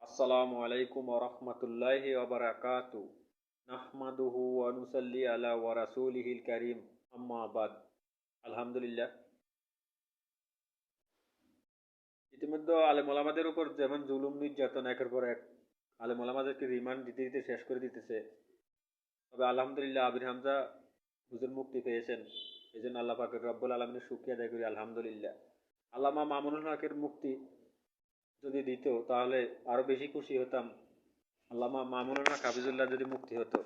আসসালামু আলাইকুম ওয়া রাহমাতুল্লাহি ওয়া বারাকাতুহু নাহমাদুহু ওয়া নুসাল্লি আলা ওয়া রাসূলিহিল কারীম আম্মা বাদ। আলহামদুলিল্লাহ, ইতিমধ্যে আলেম ওলামাদের উপর যেমন জুলুম নির্যাতন একের পর এক আলেম ওলামাদেরকে রিমান্ড দিতে দিতে শেষ করে দিতেছে, তবে আলহামদুলিল্লাহ আবির হামজা হুজুর মুক্তি পেয়েছেন। এই জন্য আল্লাহ পাকের রব্বুল আলমিনের শুকরিয়া আদায় করি আলহামদুলিল্লাহ। আল্লামা মামুনুল হকের মুক্তি যদি দিত তাহলে আরো বেশি খুশি হতাম। আল্লামা মামুনুল হক হাফিজুল্লাহ যদি মুক্তি হতো।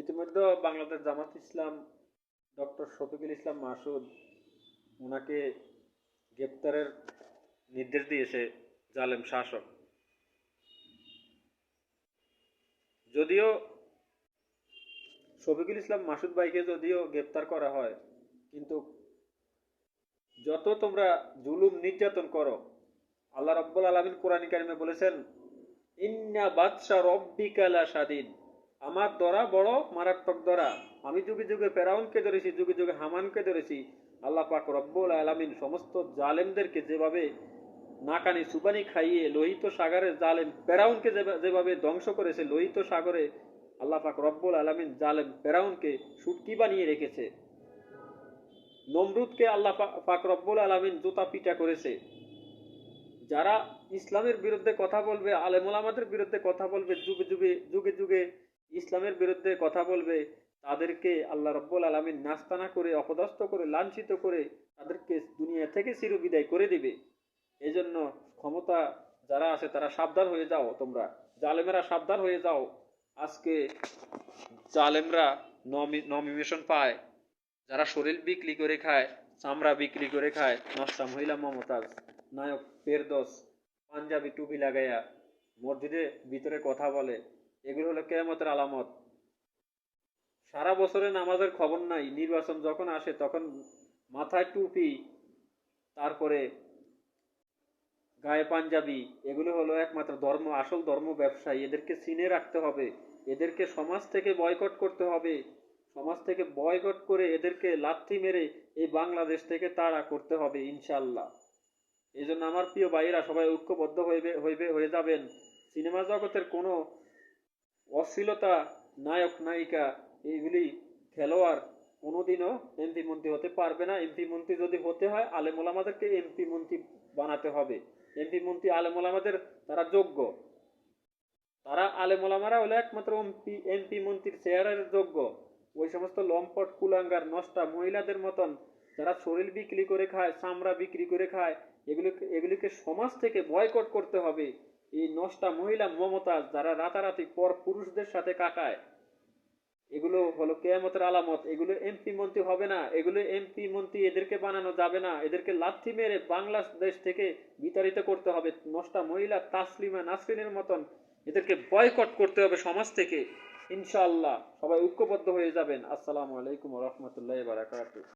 ইতিমধ্যে বাংলাদেশ জামাত ইসলাম ডক্টর শফিকুল ইসলাম মাসুদ ওনাকে গ্রেপ্তারের নির্দেশ দিয়েছে জালেম শাসক। যদিও শফিকুল ইসলাম মাসুদ ভাইকে যদিও গ্রেপ্তার করা হয়, কিন্তু যত তোমরা জুলুম নির্যাতন করো, আল্লাহ রাব্বুল আলামিন কোরআন কারিমে বলেছেন, ইন্না বাদশা রব্বিকা লাশাদীদ, আমার দরা বড় মারাত্মক দরা। আমি যুগে যুগে ফেরাউনকে ধরেছি, যুগে যুগে হামানকে ধরেছি। আল্লাহ পাক রব্বুল আলামিন সমস্ত জালেমদেরকে যেভাবে নাকানি সুবানি খাইয়ে লোহিত সাগরের জালেম ফেরাউনকে যেভাবে ধ্বংস করেছে, লোহিত সাগরে আল্লাহ পাক রব্বুল আলামিন জালেম ফেরাউনকে শুটকি বানিয়ে রেখেছে। নমরুদকে আল্লাহ পাক রব্বুল আলামিন জুতা পিটা করেছে। যারা ইসলামের বিরুদ্ধে কথা বলবে, আলেম ওলামাদের বিরুদ্ধে কথা বলবে, যুগে যুগে যুগে যুগে ইসলামের বিরুদ্ধে কথা বলবে, তাদেরকে আল্লাহ রব্বুল আলামিন নাস্তানা করে, অপদস্থ করে, লাঞ্ছিত করে তাদেরকে দুনিয়া থেকে চিরবিদায় করে দিবে। এই জন্য ক্ষমতা যারা আছে তারা সাবধান হয়ে যাও, তোমরা জালেমেরা সাবধান হয়ে যাও। আজকে জালেমরা নমিনেশন পায়, যারা শরীর বিক্রি করে খায়, চামড়া বিক্রি করে খায়, নষ্টা মহিলা মমতাজ, নায়ক ফেরদৌস পাঞ্জাবি টুপি লাগাইয়া মসজিদে ভিতরে কথা বলে, এগুলো হলো কিয়ামতের আলামত। সারা বছরে নামাজের খবর নাই, নির্বাচন যখন আসে তখন মাথায় টুপি, তারপরে গায়ে পাঞ্জাবি, এগুলো হলো একমাত্র ধর্ম, আসল ধর্ম ব্যবসায়ী। এদেরকে চিনে রাখতে হবে, এদেরকে সমাজ থেকে বয়কট করতে হবে। সমাজ থেকে বয়কট করে এদেরকে লাথি মেরে এই বাংলাদেশ থেকে তাড়া করতে হবে ইনশাল্লাহ। এই জন্য আমার প্রিয় ভাইয়েরা সবাই ঐক্যবদ্ধ হয়ে যাবেন। সিনেমা জগতের কোনো অশ্লীলতা, নায়ক নায়িকা, এইগুলি খেলোয়াড় কোনোদিনও এমপি মন্ত্রী হতে পারবে না। এমপি মন্ত্রী যদি হতে হয়, আলেম ওলামাদেরকে এমপি মন্ত্রী বানাতে হবে। এমপি মন্ত্রী আলেম ওলামাদের তারা যোগ্য, তারা আলেম ওলামারা হলো একমাত্র এমপি মন্ত্রীর চেয়ারের যোগ্য। ওই সমস্ত লম্পট কুলাঙ্গার নষ্টা মহিলাদের মতন যারা শরীর বিক্রি করে খায়, চামড়া বিক্রি করে খায়, এগুলিকে সমাজ থেকে বয়কট করতে হবে। এই নষ্টা মহিলা মমতাজ যারা রাতারাতি পর পুরুষদের সাথে কাটায়, এগুলো হলো কিয়ামতের আলামত। এগুলো এমপি মন্ত্রী হবে না, এগুলো এমপি মন্ত্রী এদেরকে বানানো যাবে না। এদেরকে লাথি মেরে বাংলাদেশ থেকে বিতাড়িত করতে হবে। নষ্টা মহিলা তাসলিমা নাসরিনের মতন এদেরকে বয়কট করতে হবে সমাজ থেকে ইনশাআল্লাহ। সবাই ঐক্যবদ্ধ হয়ে যাবেন। আসসালামু আলাইকুম ওয়া রাহমাতুল্লাহি ওয়া বারাকাতুহু।